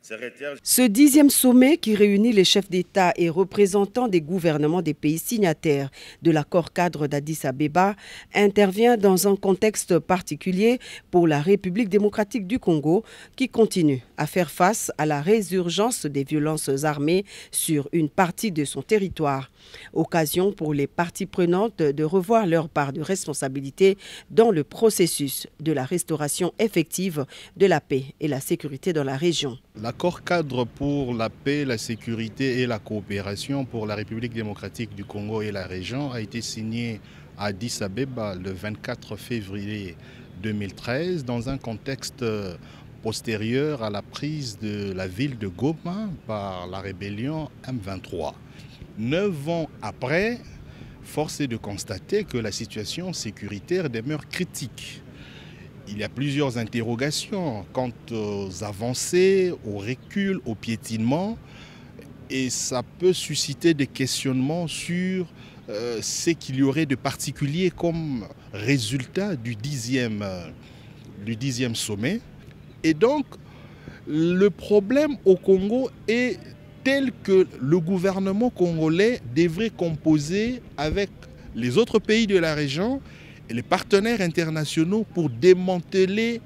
Ce 10e sommet qui réunit les chefs d'État et représentants des gouvernements des pays signataires de l'accord cadre d'Addis Abeba intervient dans un contexte particulier pour la République démocratique du Congo qui continue à faire face à la résurgence des violences armées sur une partie de son territoire. Occasion pour les parties prenantes de revoir leur part de responsabilité dans le processus de la restauration effective de la paix et la sécurité dans la région. L'accord cadre pour la paix, la sécurité et la coopération pour la République démocratique du Congo et la région a été signé à Addis Abeba le 24 février 2013 dans un contexte postérieur à la prise de la ville de Goma par la rébellion M23. 9 ans après, force est de constater que la situation sécuritaire demeure critique. Il y a plusieurs interrogations quant aux avancées, au recul, au piétinement, et ça peut susciter des questionnements sur ce qu'il y aurait de particulier comme résultat du 10e sommet. Et donc, le problème au Congo est tel que le gouvernement congolais devrait composer avec les autres pays de la région et les partenaires internationaux pour démanteler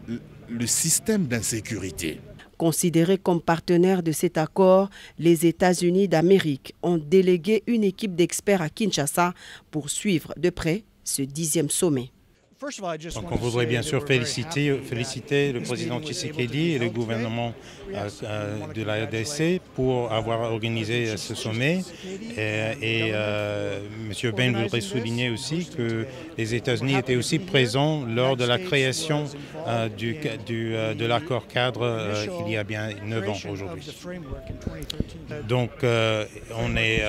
le système d'insécurité. Considérés comme partenaires de cet accord, les États-Unis d'Amérique ont délégué une équipe d'experts à Kinshasa pour suivre de près ce 10e sommet. Donc on voudrait bien sûr féliciter le président Tshisekedi et le gouvernement de la RDC pour avoir organisé ce sommet. Et M. Ben voudrait souligner aussi que les États-Unis étaient aussi présents lors de la création de l'accord cadre il y a bien 9 ans aujourd'hui. Donc on est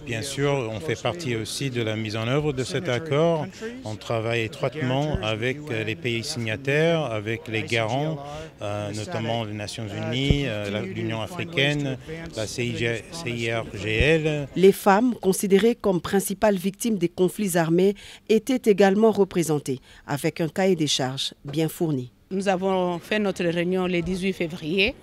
bien sûr, on fait partie aussi de la mise en œuvre de cet accord. On travaille étroitement avec les pays signataires, avec les garants, notamment les Nations Unies, l'Union africaine, la CIRGL. Les femmes, considérées comme principales victimes des conflits armés, étaient également représentées, avec un cahier des charges bien fourni. Nous avons fait notre réunion le 18 février,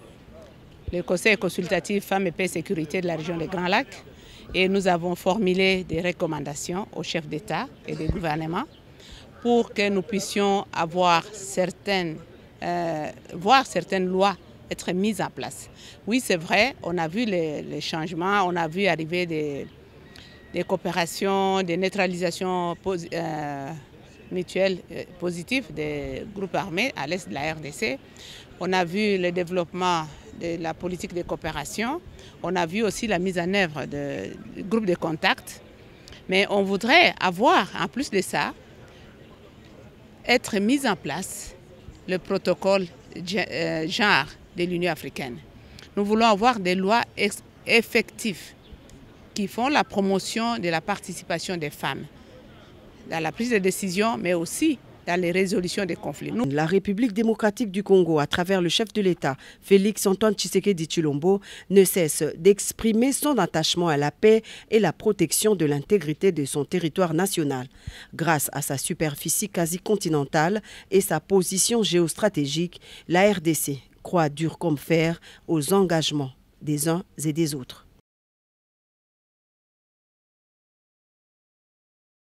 le Conseil consultatif Femmes et Paix et Sécurité de la région des Grands Lacs, et nous avons formulé des recommandations aux chefs d'État et des gouvernements pour que nous puissions voir certaines lois être mises en place. Oui, c'est vrai, on a vu les changements, on a vu arriver des coopérations, des neutralisations mutuelles positives des groupes armés à l'est de la RDC. On a vu le développement de la politique de coopération. On a vu aussi la mise en œuvre de groupes de contact. Mais on voudrait avoir, en plus de ça, être mis en place le protocole genre de l'Union africaine. Nous voulons avoir des lois effectives qui font la promotion de la participation des femmes dans la prise de décision, mais aussi dans les résolutions des conflits. La République démocratique du Congo, à travers le chef de l'État, Félix-Antoine Tshisekedi Tshilombo, ne cesse d'exprimer son attachement à la paix et la protection de l'intégrité de son territoire national. Grâce à sa superficie quasi-continentale et sa position géostratégique, la RDC croit dur comme fer aux engagements des uns et des autres.